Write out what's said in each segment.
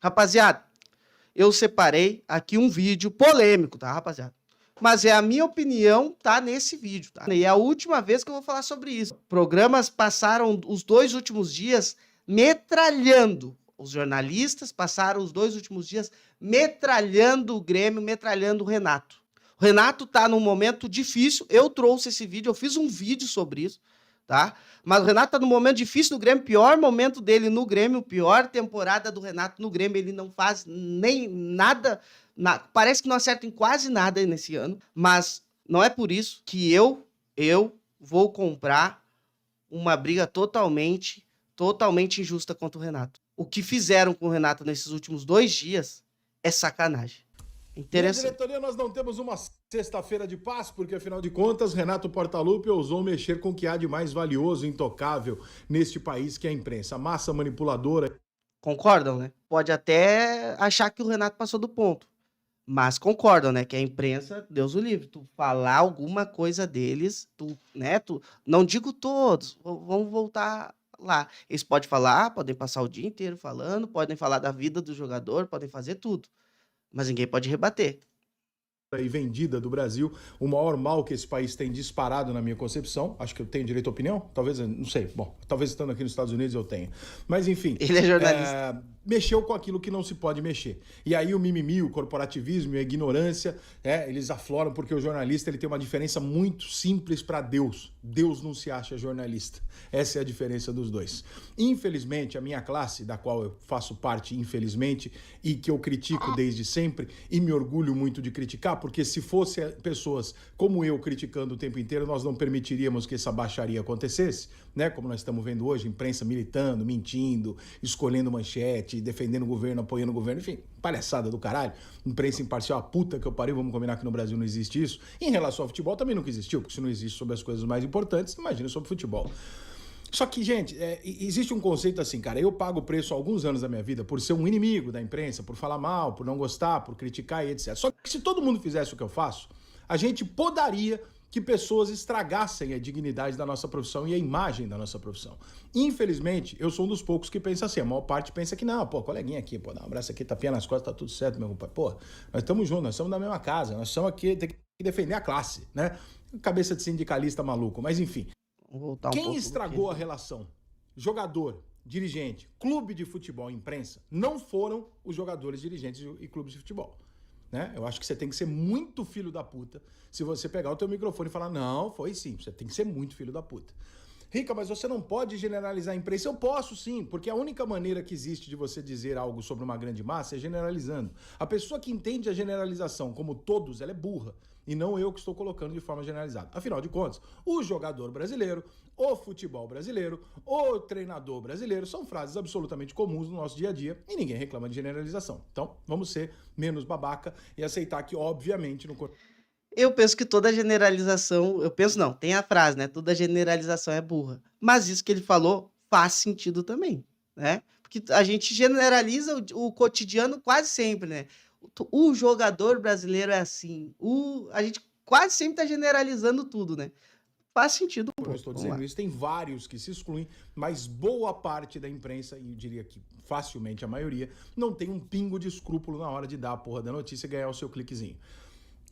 Rapaziada, eu separei aqui um vídeo polêmico, tá, rapaziada? Mas é a minha opinião, tá nesse vídeo, tá? E é a última vez que eu vou falar sobre isso. Programas passaram os 2 últimos dias metralhando. Os jornalistas passaram os 2 últimos dias metralhando o Grêmio, metralhando o Renato. O Renato tá num momento difícil. Eu trouxe esse vídeo, eu fiz um vídeo sobre isso, tá? Mas o Renato tá num momento difícil no Grêmio, pior momento dele no Grêmio, pior temporada do Renato no Grêmio, ele não faz nem nada, parece que não acerta em quase nada nesse ano, mas não é por isso que eu vou comprar uma briga totalmente injusta contra o Renato. O que fizeram com o Renato nesses últimos 2 dias é sacanagem. Minha Interessante. diretoria, nós não temos uma sexta-feira de paz, porque afinal de contas, Renato Portaluppi ousou mexer com o que há de mais valioso e intocável neste país, que é a imprensa. A massa manipuladora. Concordam, né? Pode até achar que o Renato passou do ponto, mas concordam, né? Que a imprensa, Deus o livre, tu falar alguma coisa deles, não digo todos, vamos voltar lá. Eles podem falar, podem passar o dia inteiro falando, podem falar da vida do jogador, podem fazer tudo, mas ninguém pode rebater. E vendida do Brasil, o maior mal que esse país tem disparado na minha concepção. Acho que eu tenho direito à opinião, talvez, não sei, bom, talvez estando aqui nos Estados Unidos eu tenha, mas enfim, Ele é jornalista. Mexeu com aquilo que não se pode mexer. E aí o mimimi, o corporativismo e a ignorância, eles afloram, porque o jornalista ele tem uma diferença muito simples para Deus. Deus não se acha jornalista. Essa é a diferença dos dois. Infelizmente, a minha classe, da qual eu faço parte, infelizmente, e que eu critico desde sempre, e me orgulho muito de criticar, porque se fosse pessoas como eu criticando o tempo inteiro, nós não permitiríamos que essa baixaria acontecesse, né? Como nós estamos vendo hoje, imprensa militando, mentindo, escolhendo manchete, defendendo o governo, apoiando o governo, enfim, palhaçada do caralho. Imprensa imparcial, a puta que eu pariu, vamos combinar que no Brasil não existe isso. Em relação ao futebol também nunca existiu, porque se não existe sobre as coisas mais importantes, imagina sobre futebol. Só que, gente, existe um conceito assim, cara, eu pago o preço há alguns anos da minha vida por ser um inimigo da imprensa, por falar mal, por não gostar, por criticar e etc. Só que se todo mundo fizesse o que eu faço, a gente podaria que pessoas estragassem a dignidade da nossa profissão e a imagem da nossa profissão. Infelizmente, eu sou um dos poucos que pensa assim, a maior parte pensa que não, pô, coleguinha aqui, pô, dá um abraço aqui, tapinha nas costas, tá tudo certo, meu compadre. Pô, nós estamos juntos, nós estamos na mesma casa, nós estamos aqui, tem que defender a classe, né? Cabeça de sindicalista maluco, mas enfim. Quem estragou a relação? Jogador, dirigente, clube de futebol, imprensa, não foram os jogadores, dirigentes e clubes de futebol. Né? Eu acho que você tem que ser muito filho da puta se você pegar o teu microfone e falar, não, foi sim, você tem que ser muito filho da puta. Rica, mas você não pode generalizar a imprensa. Eu posso sim, porque a única maneira que existe de você dizer algo sobre uma grande massa é generalizando. A pessoa que entende a generalização como todos, ela é burra. E não eu que estou colocando de forma generalizada. Afinal de contas, o jogador brasileiro, o futebol brasileiro, o treinador brasileiro são frases absolutamente comuns no nosso dia a dia e ninguém reclama de generalização. Então, vamos ser menos babaca e aceitar que, obviamente, no... Eu penso que toda generalização, eu penso não, tem a frase, né? Toda generalização é burra. Mas isso que ele falou faz sentido também, né? Porque a gente generaliza o cotidiano quase sempre, né? O jogador brasileiro é assim. A gente quase sempre tá generalizando tudo, né? Faz sentido. Eu estou dizendo isso, tem vários que se excluem, mas boa parte da imprensa, e eu diria que facilmente a maioria, não tem um pingo de escrúpulo na hora de dar a porra da notícia e ganhar o seu cliquezinho.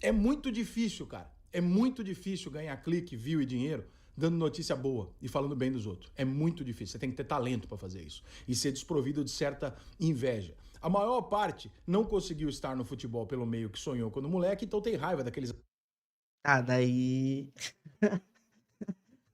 É muito difícil, cara. É muito difícil ganhar clique, view e dinheiro dando notícia boa e falando bem dos outros. É muito difícil. Você tem que ter talento para fazer isso e ser desprovido de certa inveja. A maior parte não conseguiu estar no futebol pelo meio que sonhou quando moleque, então tem raiva daqueles... Ah, daí...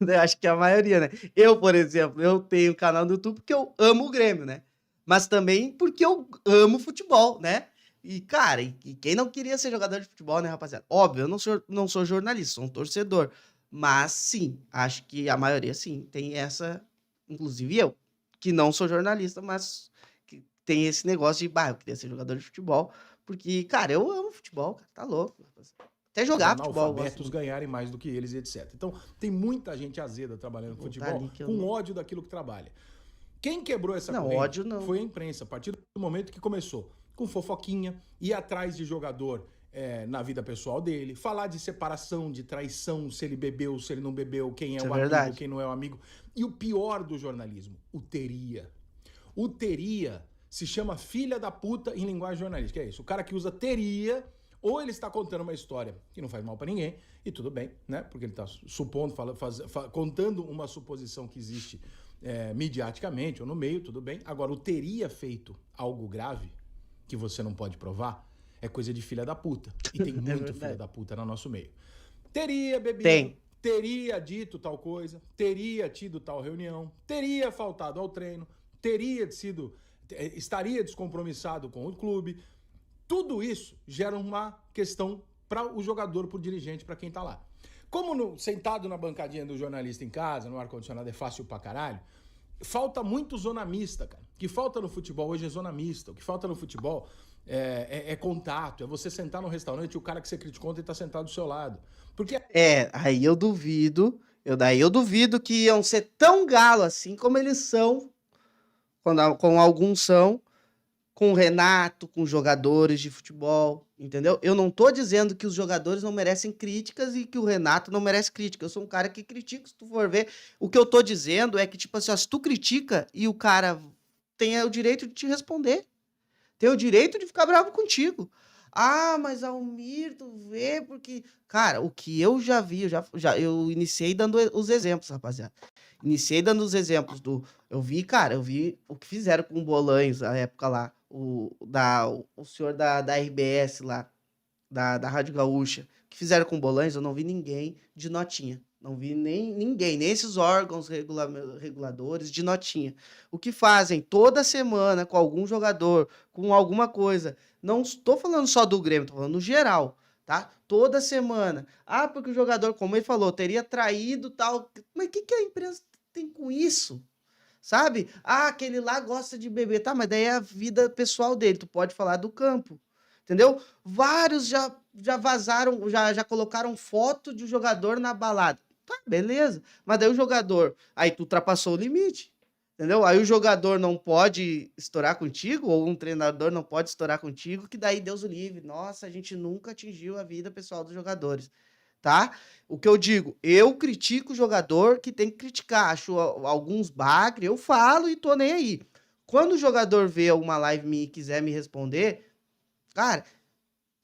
Eu acho que a maioria, né? Eu, por exemplo, eu tenho canal no YouTube porque eu amo o Grêmio, né? Mas também porque eu amo futebol, né? E, cara, e quem não queria ser jogador de futebol, né, rapaziada? Óbvio, eu não sou jornalista, sou um torcedor. Mas, sim, acho que a maioria, sim, tem essa... Inclusive eu, que não sou jornalista, mas que tem esse negócio de, eu queria ser jogador de futebol. Porque, cara, eu amo futebol, cara, tá louco, rapaziada. Até jogar futebol. Analfabetos ganharem mais do que eles e etc. Então, tem muita gente azeda trabalhando no futebol com ódio daquilo que trabalha. Quem quebrou essa corrente foi a imprensa, a partir do momento que começou com fofoquinha, ir atrás de jogador na vida pessoal dele, falar de separação, de traição, se ele bebeu, se ele não bebeu, quem é o amigo, quem não é o amigo. E o pior do jornalismo, o teria. O teria se chama filha da puta em linguagem jornalística. É isso. O cara que usa teria, ou ele está contando uma história que não faz mal para ninguém, e tudo bem, né? Porque ele está supondo, contando uma suposição que existe midiaticamente ou no meio, tudo bem. Agora, o teria feito algo grave que você não pode provar é coisa de filha da puta. E tem muito filha da puta no nosso meio. Teria bebido, teria dito tal coisa, teria tido tal reunião, teria faltado ao treino, estaria descompromissado com o clube. Tudo isso gera uma questão para o jogador, para o dirigente, para quem tá lá. Como sentado na bancadinha do jornalista em casa, no ar-condicionado é fácil pra caralho, falta muito zona mista, cara. O que falta no futebol hoje é zona mista. O que falta no futebol é contato, é você sentar no restaurante e o cara que você criticou ontem tá sentado do seu lado. Porque aí eu duvido, daí eu duvido que iam ser tão galo assim como eles são, com alguns são, com o Renato, com jogadores de futebol, entendeu? Eu não tô dizendo que os jogadores não merecem críticas e que o Renato não merece crítica. Eu sou um cara que critica, se tu for ver. O que eu tô dizendo é que, tipo assim, ó, se tu critica e o cara tem o direito de te responder, tem o direito de ficar bravo contigo. Ah, mas Almir, tu vê, porque... Cara, o que eu já vi, eu iniciei dando os exemplos, rapaziada. Iniciei dando os exemplos eu vi o que fizeram com o Bolanhos na época lá, o senhor da RBS lá, da Rádio Gaúcha, que fizeram com o Bolanhos, eu não vi ninguém de notinha. Não vi ninguém, nem esses órgãos reguladores de notinha. O que fazem toda semana com algum jogador, com alguma coisa. Não estou falando só do Grêmio, estou falando no geral, tá? Toda semana. Ah, porque o jogador, como ele falou, teria traído tal. Mas o que a imprensa tem com isso? Sabe? Ah, aquele lá gosta de beber. Tá, mas daí é a vida pessoal dele. Tu pode falar do campo. Entendeu? Vários já vazaram, já colocaram foto de um jogador na balada. Tá, beleza. Mas daí o jogador, aí tu ultrapassou o limite. Entendeu? Aí o jogador não pode estourar contigo, ou um treinador não pode estourar contigo, que daí Deus o livre. Nossa, a gente nunca atingiu a vida pessoal dos jogadores. Tá? O que eu digo, eu critico o jogador que tem que criticar. Acho alguns bagre, eu falo e tô nem aí. Quando o jogador vê uma live minha e quiser me responder, cara,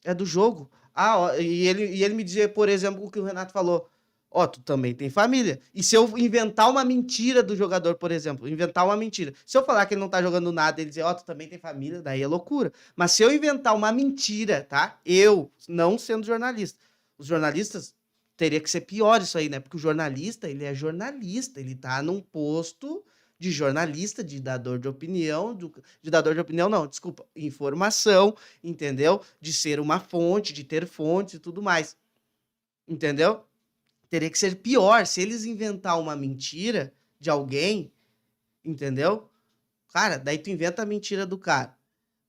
é do jogo. Ah, ó, e ele me dizer, por exemplo, o que o Renato falou. Ó, tu também tem família. E se eu inventar uma mentira do jogador, por exemplo, inventar uma mentira. Se eu falar que ele não tá jogando nada, ele dizer, ó, tu também tem família, daí é loucura. Mas se eu inventar uma mentira, tá? Eu, não sendo jornalista. Os jornalistas, teria que ser pior isso aí, né? Porque o jornalista, ele é jornalista, ele tá num posto de jornalista, de dador de opinião, de dador de opinião não, desculpa, informação, entendeu? De ser uma fonte, de ter fontes e tudo mais, entendeu? Teria que ser pior, se eles inventar uma mentira de alguém, entendeu? Cara, daí tu inventa a mentira do cara.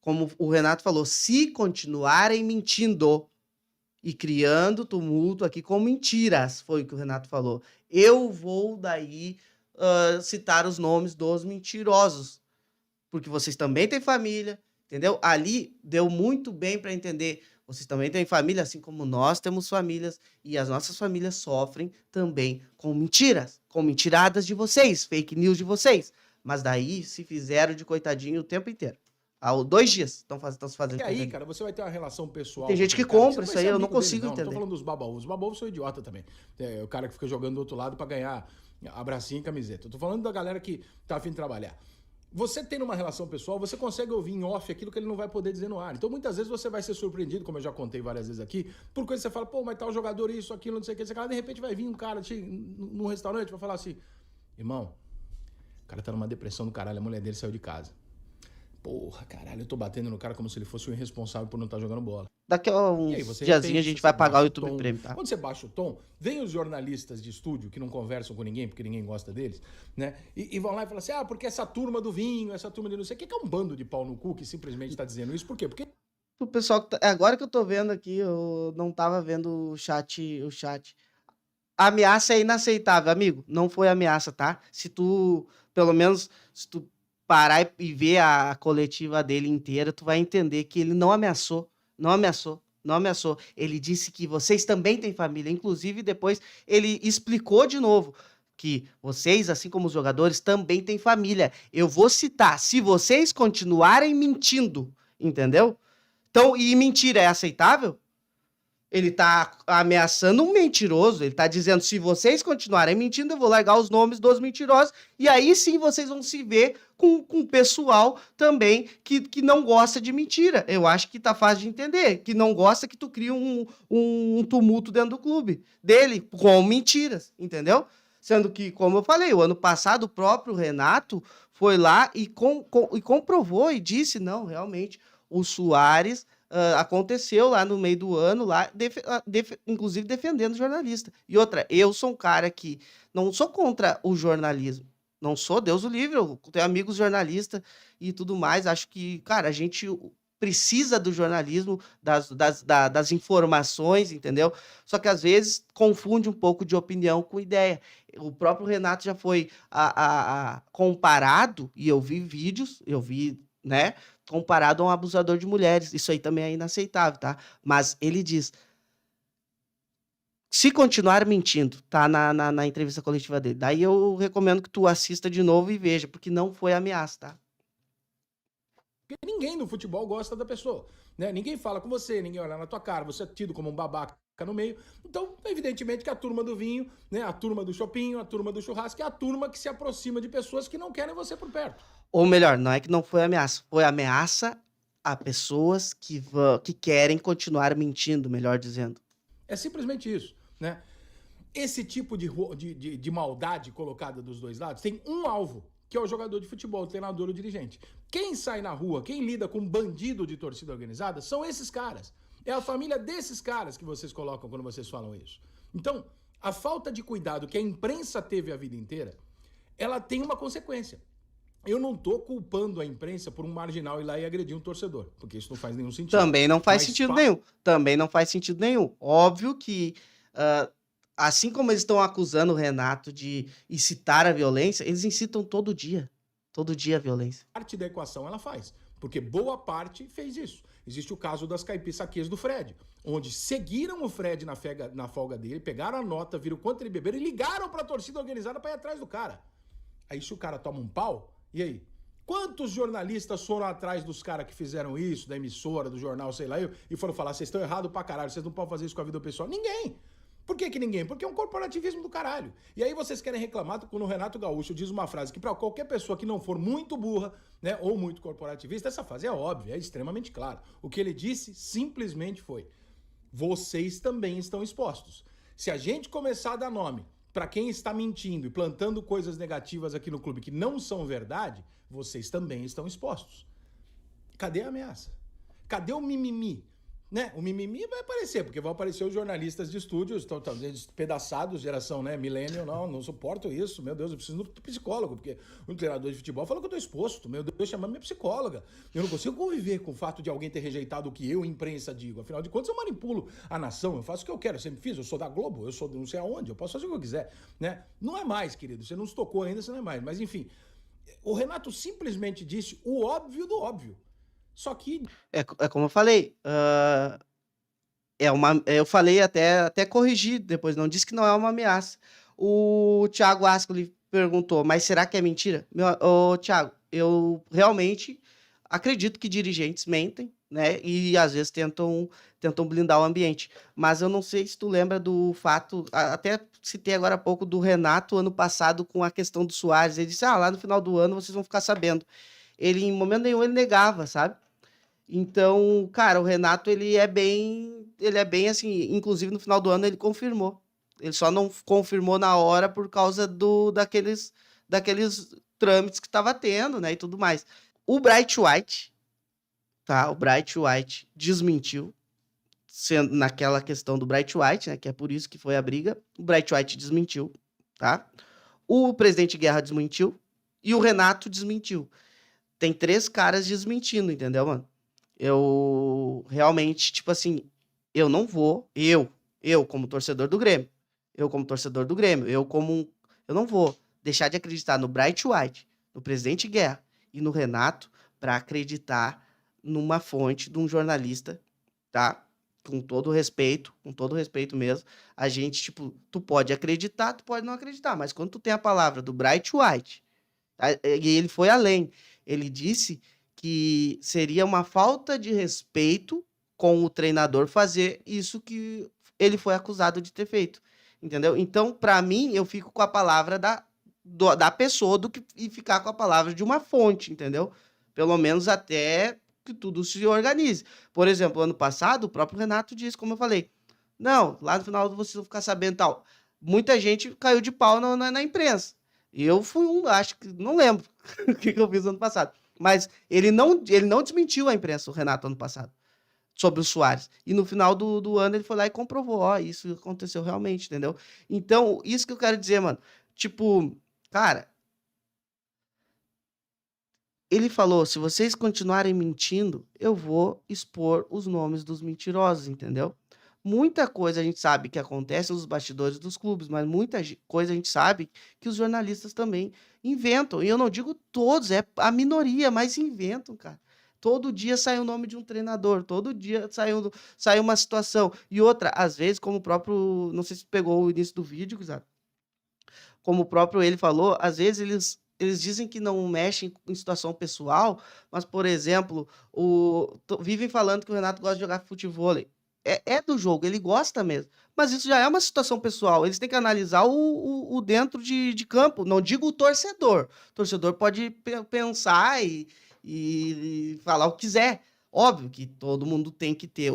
Como o Renato falou, se continuarem mentindo e criando tumulto aqui com mentiras, foi o que o Renato falou, eu vou daí citar os nomes dos mentirosos, porque vocês também têm família, entendeu? Ali deu muito bem para entender, vocês também têm família, assim como nós temos famílias, e as nossas famílias sofrem também com mentiras, com mentiradas de vocês, fake news de vocês, mas daí se fizeram de coitadinho o tempo inteiro. Há 2 dias estão se fazendo. E aí, cara, você vai ter uma relação pessoal. Tem gente que compra isso aí, eu não consigo entender. Não tô falando dos babovos. Os babovos são idiota também. É o cara que fica jogando do outro lado pra ganhar abracinho e camiseta. Eu tô falando da galera que tá a fim de trabalhar. Você tendo uma relação pessoal, você consegue ouvir em off aquilo que ele não vai poder dizer no ar. Então, muitas vezes você vai ser surpreendido, como eu já contei várias vezes aqui, por coisa que você fala, pô, mas tá o jogador isso, aquilo, não sei o que, de repente vai vir um cara num restaurante vai falar assim, irmão, o cara tá numa depressão do caralho, a mulher dele saiu de casa. Porra, caralho, eu tô batendo no cara como se ele fosse o irresponsável por não estar jogando bola. Daqui a uns diazinhos a gente vai pagar o YouTube Premium, tá? Quando você baixa o tom, vem os jornalistas de estúdio que não conversam com ninguém, porque ninguém gosta deles, né? E vão lá e falam assim, porque essa turma do vinho, essa turma de não sei o que é um bando de pau no cu que simplesmente tá dizendo isso. Por quê? Porque o pessoal, agora que eu tô vendo aqui, eu não tava vendo o chat. A ameaça é inaceitável, amigo. Não foi ameaça, tá? Se tu, pelo menos, se tu parar e ver a coletiva dele inteira, tu vai entender que ele não ameaçou. Ele disse que vocês também têm família. Inclusive, depois ele explicou de novo. que vocês, assim como os jogadores, também têm família. Eu vou citar, se vocês continuarem mentindo, entendeu? Então, e mentira é aceitável? Ele tá ameaçando um mentiroso, ele tá dizendo, se vocês continuarem mentindo, eu vou largar os nomes dos mentirosos, e aí sim vocês vão se ver com pessoal também que não gosta de mentira. Eu acho que tá fácil de entender, que não gosta que tu crie um tumulto dentro do clube dele, com mentiras, entendeu? Sendo que, como eu falei, o ano passado o próprio Renato foi lá e comprovou e disse, não, realmente, o Soares aconteceu lá no meio do ano, lá, inclusive defendendo o jornalista. E outra, eu sou um cara que não sou contra o jornalismo. Não sou, Deus o livre, eu tenho amigos jornalistas e tudo mais. Acho que, cara, a gente precisa do jornalismo, das informações, entendeu? Só que às vezes confunde um pouco de opinião com ideia. O próprio Renato já foi comparado, e eu vi vídeos, eu vi, né? Comparado a um abusador de mulheres. Isso aí também é inaceitável, tá? Mas ele diz, se continuar mentindo, tá? Na entrevista coletiva dele. Daí eu recomendo que tu assista de novo e veja, porque não foi ameaça, tá? Porque ninguém no futebol gosta da pessoa, né? Ninguém fala com você, ninguém olha na tua cara, você é tido como um babaca no meio. Então, evidentemente que a turma do vinho, né, a turma do chopinho, a turma do churrasco é a turma que se aproxima de pessoas que não querem você por perto. Ou melhor, não é que não foi ameaça a pessoas que querem continuar mentindo, melhor dizendo. É simplesmente isso, né? Esse tipo de maldade colocada dos dois lados tem um alvo, que é o jogador de futebol, o treinador, o dirigente. Quem sai na rua, quem lida com bandido de torcida organizada, são esses caras. É a família desses caras que vocês colocam quando vocês falam isso. Então, a falta de cuidado que a imprensa teve a vida inteira, ela tem uma consequência. Eu não tô culpando a imprensa por um marginal ir lá e agredir um torcedor, porque isso não faz nenhum sentido. Também não faz sentido nenhum. Também não faz sentido nenhum. Óbvio que, assim como eles estão acusando o Renato de incitar a violência, eles incitam todo dia. Todo dia a violência. Parte da equação ela faz, porque boa parte fez isso. Existe o caso das caipiçaquias do Fred, onde seguiram o Fred na folga dele, pegaram a nota, viram quanto ele beberam e ligaram pra torcida organizada pra ir atrás do cara. Aí se o cara toma um pau, e aí? Quantos jornalistas foram atrás dos caras que fizeram isso, da emissora, do jornal, sei lá, e foram falar, vocês estão errados pra caralho, vocês não podem fazer isso com a vida pessoal? Ninguém! Por que ninguém? Porque é um corporativismo do caralho. E aí vocês querem reclamar quando o Renato Gaúcho diz uma frase que pra qualquer pessoa que não for muito burra, né, ou muito corporativista, essa frase é óbvia, é extremamente clara. O que ele disse simplesmente foi, vocês também estão expostos. Se a gente começar a dar nome para quem está mentindo e plantando coisas negativas aqui no clube que não são verdade, vocês também estão expostos. Cadê a ameaça? Cadê o mimimi? Né? O mimimi vai aparecer, porque vão aparecer os jornalistas de estúdios, estão despedaçados, geração, né, millennial, não suporto isso, meu Deus, eu preciso de psicólogo, porque um treinador de futebol falou que eu tô exposto, meu Deus, chamando minha psicóloga. Eu não consigo conviver com o fato de alguém ter rejeitado o que eu, imprensa, digo. Afinal de contas, eu manipulo a nação, eu faço o que eu quero, eu sempre fiz, eu sou da Globo, eu sou de não sei aonde, eu posso fazer o que eu quiser, né? Não é mais, querido, você não se tocou ainda, você não é mais, mas enfim, o Renato simplesmente disse o óbvio do óbvio. Só que... É como eu falei, eu falei até corrigir depois, não disse que não é uma ameaça. O Thiago Ascoli perguntou, mas será que é mentira? Thiago, eu realmente acredito que dirigentes mentem, né? E às vezes tentam blindar o ambiente. Mas eu não sei se tu lembra do fato, até citei agora há pouco do Renato ano passado com a questão do Soares. Ele disse, lá no final do ano vocês vão ficar sabendo. Ele, em momento nenhum, ele negava, sabe? Então, cara, o Renato, ele é bem assim, inclusive no final do ano ele confirmou. Ele só não confirmou na hora por causa daqueles trâmites que estava tendo, né, e tudo mais. O Bright White, tá? O Bright White desmentiu, sendo naquela questão do Bright White, né, que é por isso que foi a briga. O Bright White desmentiu, tá? O presidente Guerra desmentiu e o Renato desmentiu. Tem 3 caras desmentindo, entendeu, mano? Eu realmente, tipo assim, eu não vou, eu como torcedor do Grêmio, eu não vou deixar de acreditar no Bright White, no presidente Guerra e no Renato para acreditar numa fonte de um jornalista, tá? com todo respeito mesmo, a gente, tipo, tu pode acreditar, tu pode não acreditar, mas quando tu tem a palavra do Bright White, e ele foi além, ele disse que seria uma falta de respeito com o treinador fazer isso que ele foi acusado de ter feito, entendeu? Então, para mim, eu fico com a palavra da pessoa e ficar com a palavra de uma fonte, entendeu? Pelo menos até que tudo se organize. Por exemplo, ano passado, o próprio Renato disse, como eu falei, não, lá no final vocês vão ficar sabendo tal. Muita gente caiu de pau na imprensa. E eu fui acho que, não lembro o que eu fiz ano passado. Mas ele não desmentiu a imprensa, o Renato, ano passado, sobre o Soares. E no final do ano ele foi lá e comprovou, ó, isso aconteceu realmente, entendeu? Então, isso que eu quero dizer, mano. Tipo, cara, ele falou, se vocês continuarem mentindo, eu vou expor os nomes dos mentirosos, entendeu? Muita coisa a gente sabe que acontece nos bastidores dos clubes, mas muita coisa a gente sabe que os jornalistas também inventam. E eu não digo todos, é a minoria, mas inventam, cara. Todo dia sai o nome de um treinador, todo dia sai uma situação. E outra, às vezes, como o próprio, não sei se pegou o início do vídeo, Guizado, como o próprio ele falou, às vezes eles dizem que não mexem em situação pessoal, mas, por exemplo, vivem falando que o Renato gosta de jogar futevôlei. É do jogo, ele gosta mesmo. Mas isso já é uma situação pessoal. Eles têm que analisar o dentro de campo. Não digo o torcedor. O torcedor pode pensar e falar o que quiser. Óbvio que todo mundo tem que ter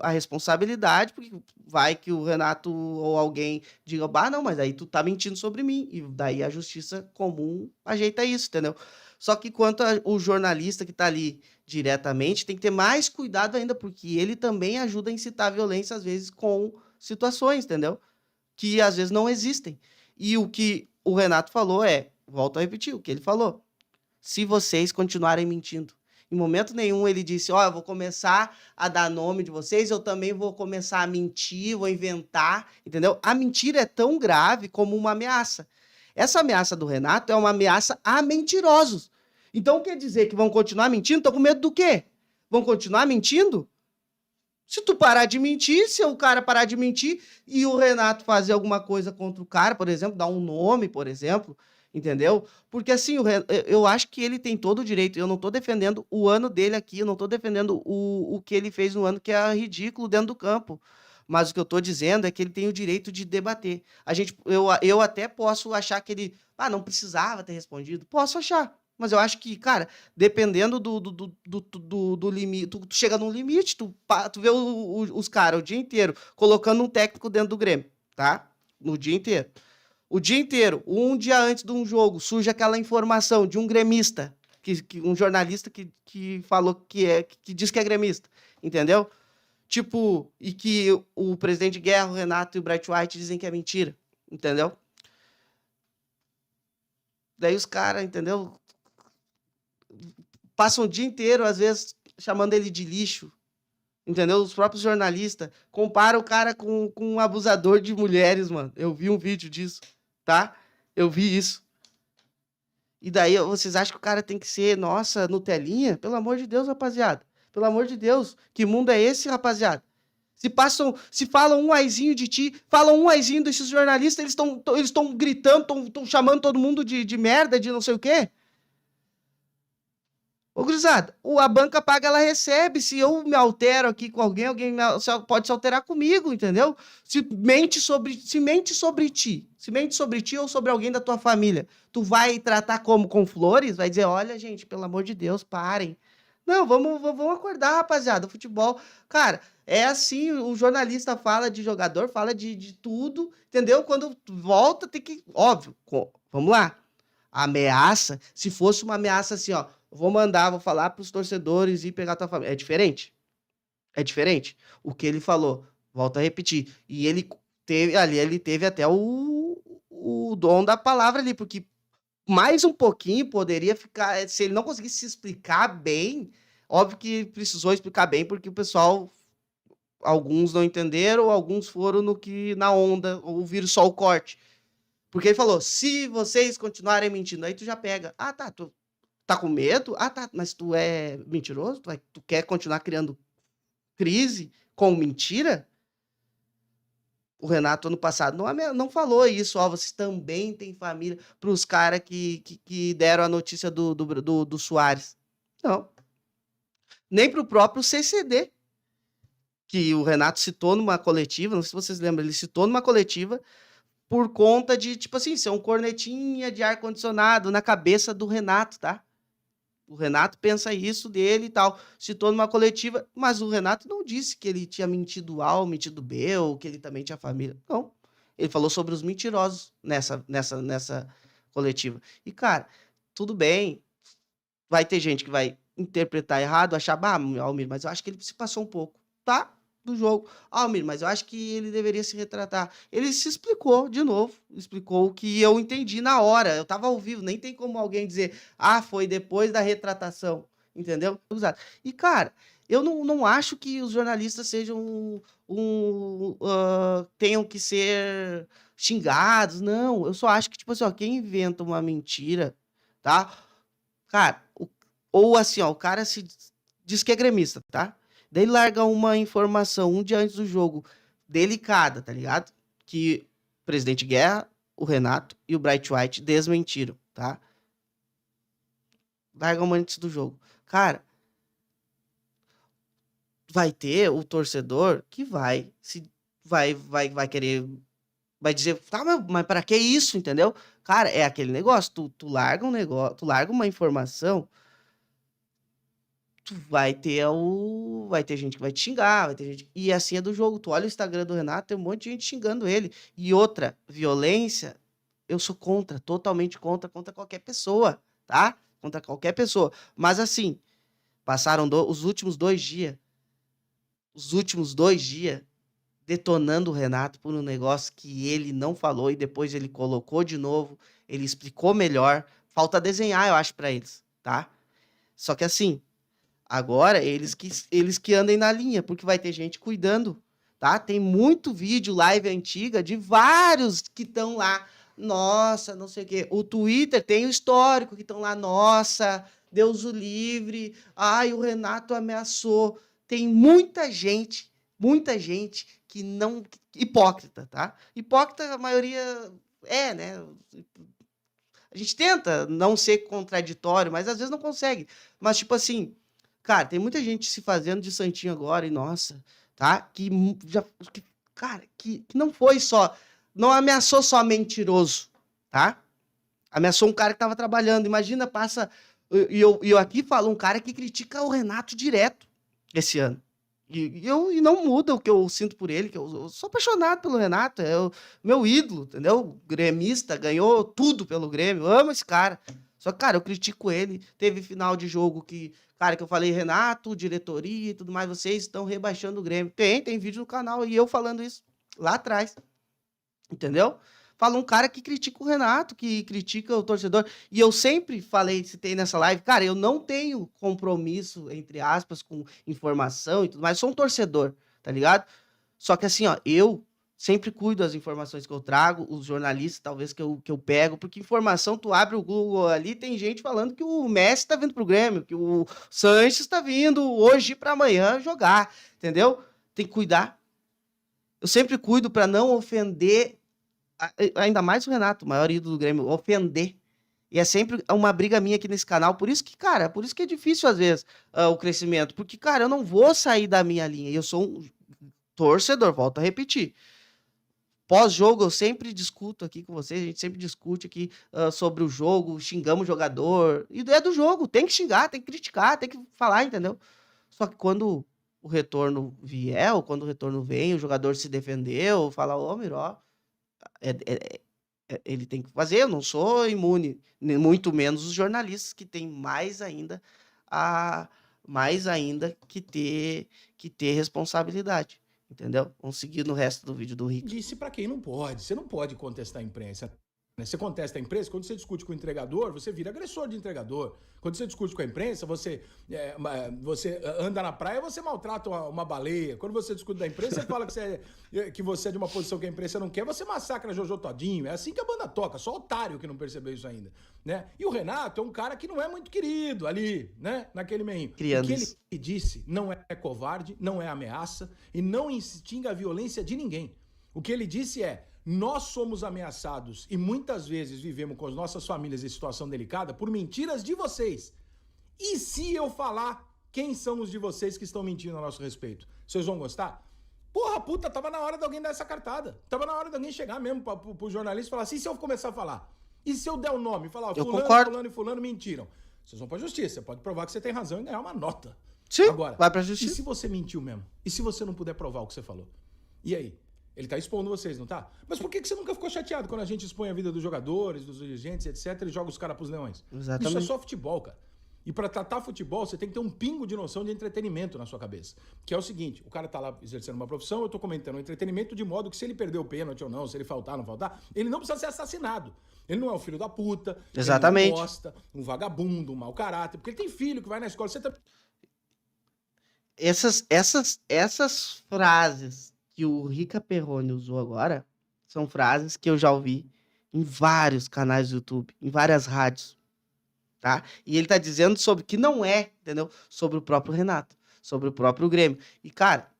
a responsabilidade, porque vai que o Renato ou alguém diga, bah, não, mas aí tu tá mentindo sobre mim. E daí a justiça comum ajeita isso, entendeu? Só que quanto o jornalista que tá ali diretamente, tem que ter mais cuidado ainda, porque ele também ajuda a incitar a violência, às vezes, com situações, entendeu? Que às vezes não existem. E o que o Renato falou volto a repetir, o que ele falou. Se vocês continuarem mentindo. Em momento nenhum ele disse, ó, eu vou começar a dar nome de vocês, eu também vou começar a mentir, vou inventar, entendeu? A mentira é tão grave como uma ameaça. Essa ameaça do Renato é uma ameaça a mentirosos. Então quer dizer que vão continuar mentindo? Estão com medo do quê? Vão continuar mentindo? Se tu parar de mentir, se o cara parar de mentir e o Renato fazer alguma coisa contra o cara, por exemplo, dar um nome, por exemplo, entendeu? Porque assim, eu acho que ele tem todo o direito. Eu não tô defendendo o ano dele aqui, eu não tô defendendo o que ele fez no ano, que é ridículo dentro do campo. Mas o que eu tô dizendo é que ele tem o direito de debater. Eu até posso achar que ele não precisava ter respondido. Posso achar. Mas eu acho que, cara, dependendo do limite, tu chega num limite, tu vê os caras o dia inteiro colocando um técnico dentro do Grêmio, tá? No dia inteiro. O dia inteiro, um dia antes de um jogo, surge aquela informação de um gremista, um jornalista que falou que diz que é gremista, entendeu? Tipo, e que o presidente Guerra, o Renato e o Bright White dizem que é mentira, entendeu? Daí os caras, entendeu? Passam o dia inteiro, às vezes, chamando ele de lixo, entendeu? Os próprios jornalistas comparam o cara com um abusador de mulheres, mano. Eu vi um vídeo disso, tá? Eu vi isso. E daí, vocês acham que o cara tem que ser, nossa, Nutelinha? Pelo amor de Deus, rapaziada. Pelo amor de Deus. Que mundo é esse, rapaziada? Se falam um aizinho de ti, falam um aizinho desses jornalistas, eles estão gritando, estão chamando todo mundo de merda, de não sei o quê. Ô, gurizada, a banca paga, ela recebe. Se eu me altero aqui com alguém pode se alterar comigo, entendeu? Se mente sobre ti ou sobre alguém da tua família, tu vai tratar como com flores? Vai dizer, olha, gente, pelo amor de Deus, parem. Não, vamos acordar, rapaziada. O futebol, cara, é assim, o jornalista fala de jogador, fala de tudo, entendeu? Quando volta, tem que, óbvio, vamos lá. A ameaça, se fosse uma ameaça assim, ó, vou falar para os torcedores e pegar tua família. É diferente. É diferente. O que ele falou, volto a repetir. E ele teve até o dom da palavra ali, porque mais um pouquinho poderia ficar, se ele não conseguisse se explicar bem, óbvio que precisou explicar bem, porque o pessoal, alguns não entenderam, alguns foram na onda, ouviram só o corte. Porque ele falou, se vocês continuarem mentindo, aí tu já pega. Ah, tá, tu tá com medo? Ah, tá, mas tu é mentiroso? Tu quer continuar criando crise com mentira, o Renato ano passado não falou isso, ó, vocês também têm família, para os caras que deram a notícia do Soares. Não. Nem para o próprio CCD, que o Renato citou numa coletiva, não sei se vocês lembram, ele citou numa coletiva por conta de, tipo assim, ser um cornetinha de ar-condicionado na cabeça do Renato, tá? O Renato pensa isso dele e tal. Citou numa coletiva, mas o Renato não disse que ele tinha mentido A ou mentido B, ou que ele também tinha família. Não. Ele falou sobre os mentirosos nessa coletiva. E, cara, tudo bem. Vai ter gente que vai interpretar errado, achar, Almir, mas eu acho que ele se passou um pouco, tá? Do jogo. Almir, mas eu acho que ele deveria se retratar. Ele se explicou de novo, explicou o que eu entendi na hora. Eu tava ao vivo, nem tem como alguém dizer, foi depois da retratação, entendeu? E, cara, eu não acho que os jornalistas sejam tenham que ser xingados, não. Eu só acho que, tipo assim, ó, quem inventa uma mentira, tá? Cara, ou assim, ó, o cara se diz que é gremista, tá? Daí larga uma informação um dia antes do jogo delicada, tá ligado? Que o presidente Guerra, o Renato e o Bright White desmentiram, tá? Larga uma antes do jogo. Cara, vai ter o torcedor que vai querer, vai dizer, tá, mas para que isso, entendeu? Cara, é aquele negócio, tu larga um negócio, tu larga uma informação, vai ter gente que vai te xingar, vai ter gente, e assim é do jogo. Tu olha o Instagram do Renato, tem um monte de gente xingando ele. E outra, violência, eu sou contra, totalmente contra qualquer pessoa, tá? Contra qualquer pessoa. Mas assim, passaram os últimos 2 dias, detonando o Renato por um negócio que ele não falou e depois ele colocou de novo, ele explicou melhor. Falta desenhar, eu acho, pra eles, tá? Só que assim, agora eles que andem na linha, porque vai ter gente cuidando, tá? Tem muito vídeo, live antiga, de vários que estão lá. Nossa, não sei o quê. O Twitter tem o histórico que estão lá. Nossa, Deus o livre. Ai, o Renato ameaçou. Tem muita gente que não... Hipócrita, tá? Hipócrita, a maioria é, né? A gente tenta não ser contraditório, mas às vezes não consegue. Mas, tipo assim, cara, tem muita gente se fazendo de santinho agora, e nossa, tá? Cara, que não foi só. Não ameaçou só mentiroso, tá? Ameaçou um cara que tava trabalhando. Imagina, passa. Eu aqui falo um cara que critica o Renato direto esse ano. E não muda o que eu sinto por ele, que eu sou apaixonado pelo Renato, é o meu ídolo, entendeu? Gremista, ganhou tudo pelo Grêmio, eu amo esse cara. Só que, cara, eu critico ele. Teve final de jogo que eu falei, Renato, diretoria e tudo mais, vocês estão rebaixando o Grêmio. Tem vídeo no canal e eu falando isso lá atrás, entendeu? Fala um cara que critica o Renato, que critica o torcedor. E eu sempre falei, citei nessa live, cara, eu não tenho compromisso, entre aspas, com informação e tudo mais. Eu sou um torcedor, tá ligado? Só que assim, ó, eu sempre cuido das informações que eu trago, os jornalistas, talvez, que eu pego, porque informação, tu abre o Google ali, tem gente falando que o Messi tá vindo pro Grêmio, que o Sanches tá vindo hoje para amanhã jogar, entendeu? Tem que cuidar. Eu sempre cuido para não ofender, ainda mais o Renato, o maior ídolo do Grêmio, ofender. E é sempre uma briga minha aqui nesse canal. Por isso que, cara, por isso que é difícil às vezes o crescimento. Porque, cara, eu não vou sair da minha linha. Eu sou um torcedor, volto a repetir. Pós-jogo, eu sempre discuto aqui com vocês, a gente sempre discute aqui sobre o jogo, xingamos o jogador. E é do jogo, tem que xingar, tem que criticar, tem que falar, entendeu? Só que quando o retorno vier, ou quando o retorno vem, o jogador se defendeu, fala, ô, Miró, ele tem que fazer, eu não sou imune, muito menos os jornalistas que têm mais ainda que ter responsabilidade, entendeu? Vamos seguir no resto do vídeo do Rick. Disse para quem não pode. Você não pode contestar a imprensa. Você contesta a empresa, quando você discute com o entregador, você vira agressor de entregador. Quando você discute com a imprensa, você anda na praia, você maltrata uma baleia. Quando você discute da imprensa, você fala que você é de uma posição que a imprensa não quer, você massacra Jojo Todinho. É assim que a banda toca, só otário que não percebeu isso ainda. Né? E o Renato é um cara que não é muito querido ali, né? Naquele meio. O que ele disse não é covarde, não é ameaça e não instiga a violência de ninguém. O que ele disse é: nós somos ameaçados e muitas vezes vivemos com as nossas famílias em situação delicada por mentiras de vocês. E se eu falar quem são os de vocês que estão mentindo a nosso respeito? Vocês vão gostar? Porra, puta, tava na hora de alguém dar essa cartada. Tava na hora de alguém chegar mesmo pro jornalista e falar assim, e se eu começar a falar? E se eu der o nome e falar, fulano e fulano mentiram? Vocês vão pra justiça, você pode provar que você tem razão e ganhar uma nota. Sim, agora, vai pra justiça. E se você mentiu mesmo? E se você não puder provar o que você falou? E aí? Ele tá expondo vocês, não tá? Mas por que você nunca ficou chateado quando a gente expõe a vida dos jogadores, dos dirigentes, etc, e joga os caras pros leões? Exatamente. Isso é só futebol, cara. E pra tratar futebol, você tem que ter um pingo de noção de entretenimento na sua cabeça. Que é o seguinte, o cara tá lá exercendo uma profissão, eu tô comentando o entretenimento de modo que se ele perder o pênalti ou não, se ele faltar ou não faltar, ele não precisa ser assassinado. Ele não é um filho da puta, exatamente, ele não gosta, um vagabundo, um mau caráter, porque ele tem filho que vai na escola. Você tá... Essas frases que o Rica Perrone usou agora são frases que eu já ouvi em vários canais do YouTube, em várias rádios, tá? E ele tá dizendo sobre que não é, entendeu? Sobre o próprio Renato, sobre o próprio Grêmio. E, cara,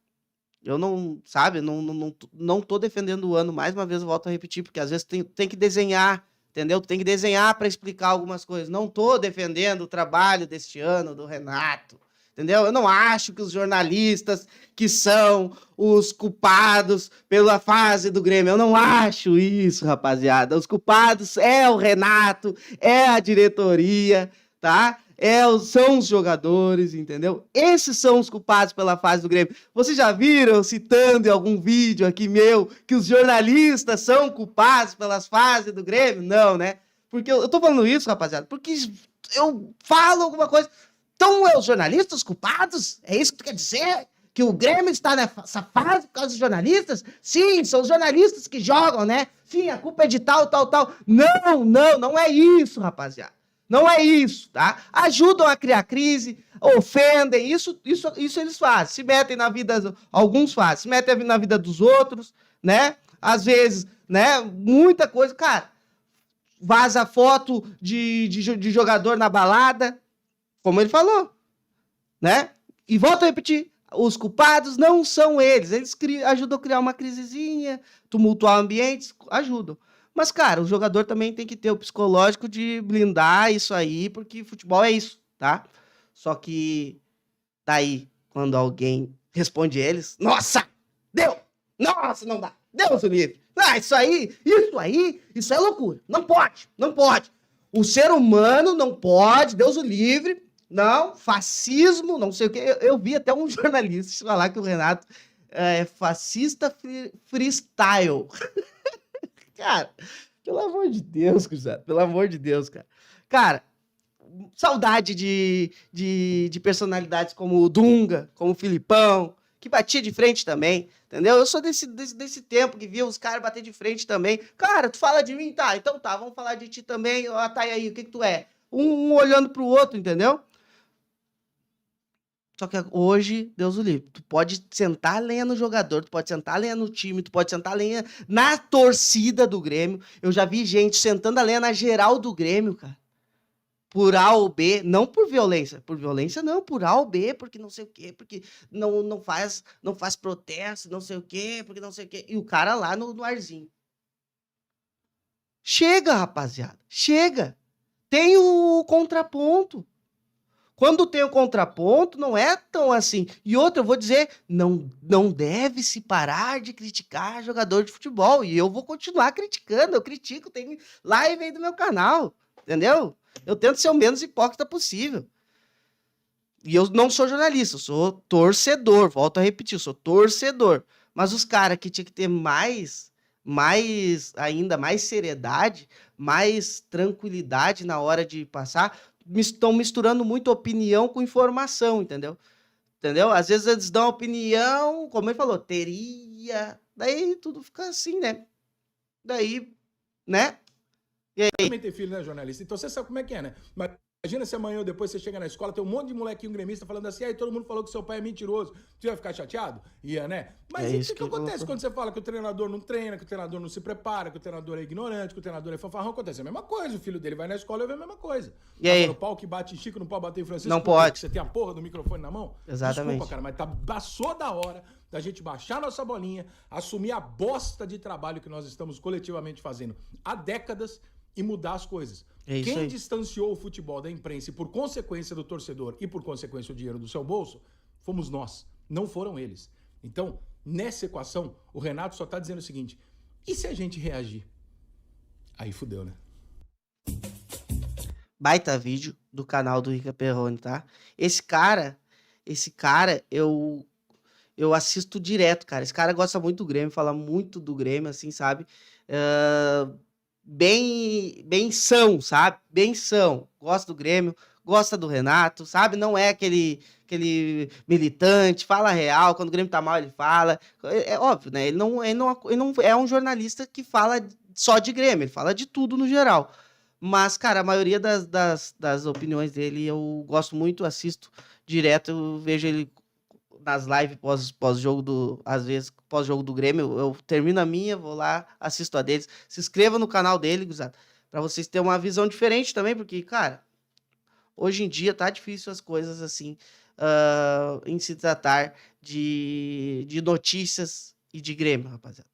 eu não, sabe, não tô defendendo o ano, mais uma vez eu volto a repetir, porque às vezes tem que desenhar, entendeu? Tem que desenhar para explicar algumas coisas. Não tô defendendo o trabalho deste ano do Renato, entendeu? Eu não acho que os jornalistas que são os culpados pela fase do Grêmio, eu não acho isso, rapaziada. Os culpados é o Renato, é a diretoria, tá? São os jogadores, entendeu? Esses são os culpados pela fase do Grêmio. Vocês já viram, citando em algum vídeo aqui meu, que os jornalistas são culpados pelas fases do Grêmio? Não, né? Porque eu tô falando isso, rapaziada, porque eu falo alguma coisa... Então, os jornalistas culpados? É isso que tu quer dizer? Que o Grêmio está nessa fase por causa dos jornalistas? Sim, são os jornalistas que jogam, né? Sim, a culpa é de tal. Não é isso, rapaziada. Não é isso, tá? Ajudam a criar crise, ofendem, isso eles fazem. Se metem na vida, alguns fazem, se metem na vida dos outros, né? Às vezes, né? Muita coisa, cara. Vaza foto de jogador na balada, como ele falou, né? E volto a repetir, os culpados não são eles ajudam a criar uma crisezinha, tumultuar ambientes, ajudam. Mas, cara, o jogador também tem que ter o psicológico de blindar isso aí, porque futebol é isso, tá? Só que daí, quando alguém responde eles, nossa, não dá, Deus o livre. Isso é loucura, não pode. O ser humano não pode, Deus o livre. Não, fascismo, não sei o que. Eu vi até um jornalista falar que o Renato é fascista freestyle. Cara, pelo amor de Deus, cruzado. Pelo amor de Deus, cara. Cara, saudade de personalidades como o Dunga, como o Filipão, que batia de frente também, entendeu? Eu sou desse tempo que via os caras bater de frente também. Cara, tu fala de mim? Tá, então tá, vamos falar de ti também. Ó, tá aí, o que tu é? Um olhando pro outro, entendeu? Só que hoje, Deus o livre, tu pode sentar a lenha no jogador, tu pode sentar a lenha no time, tu pode sentar a lenha na torcida do Grêmio. Eu já vi gente sentando a lenha na geral do Grêmio, cara. Por A ou B, não por violência. Por violência não, por A ou B, porque não sei o quê, porque não faz protesto, não sei o quê, porque não sei o quê. E o cara lá no arzinho. Chega, rapaziada, chega. Tem o contraponto. Quando tem o contraponto, não é tão assim. E outra, eu vou dizer, não deve se parar de criticar jogador de futebol. E eu vou continuar criticando, eu critico, tem live aí do meu canal, entendeu? Eu tento ser o menos hipócrita possível. E eu não sou jornalista, eu sou torcedor, volto a repetir, eu sou torcedor. Mas os caras que tinha que ter ainda mais seriedade, mais tranquilidade na hora de passar... estão misturando muito opinião com informação, entendeu? Às vezes eles dão opinião, como ele falou, teria, daí tudo fica assim, né? Daí, né? E aí? Você também tem filho, né, jornalista? Então você sabe como é que é, né? Mas imagina se amanhã ou depois você chega na escola, tem um monte de molequinho gremista falando assim, aí todo mundo falou que seu pai é mentiroso. Você ia ficar chateado? Ia, né? Mas É e o isso que que acontece quando você fala que o treinador não treina, que o treinador não se prepara, que o treinador é ignorante, que o treinador é fanfarrão? Acontece a mesma coisa. O filho dele vai na escola e vê a mesma coisa. E Agora, o aí? pau que bate em Chico não pode bater em Francisco, Não por quê? Porque pode. você tem a porra do microfone na mão? Exatamente. Desculpa, cara, mas passou da hora da gente baixar nossa bolinha, assumir a bosta de trabalho que nós estamos coletivamente fazendo há décadas e mudar as coisas. É isso Quem aí. distanciou o futebol da imprensa e, por consequência, do torcedor e, por consequência, o dinheiro do seu bolso, fomos nós, não foram eles. Então, nessa equação, o Renato só tá dizendo o seguinte: e se a gente reagir? Aí fudeu, né? Baita vídeo do canal do Rica Perrone, tá? Esse cara, eu assisto direto, cara. Esse cara gosta muito do Grêmio, fala muito do Grêmio, assim, sabe? Ah, bem são, sabe? Bem são. Gosta do Grêmio, gosta do Renato, sabe? Não é aquele militante, fala real. Quando o Grêmio tá mal, ele fala. É óbvio, né? Ele não é um jornalista que fala só de Grêmio, ele fala de tudo no geral. Mas, cara, a maioria das opiniões dele eu gosto muito, assisto direto, eu vejo ele nas lives pós-jogo às vezes, pós-jogo do Grêmio, eu termino a minha, vou lá, assisto a deles. Se inscreva no canal dele, gurizada, pra vocês terem uma visão diferente também, porque, cara, hoje em dia tá difícil as coisas assim, em se tratar de notícias e de Grêmio, rapaziada.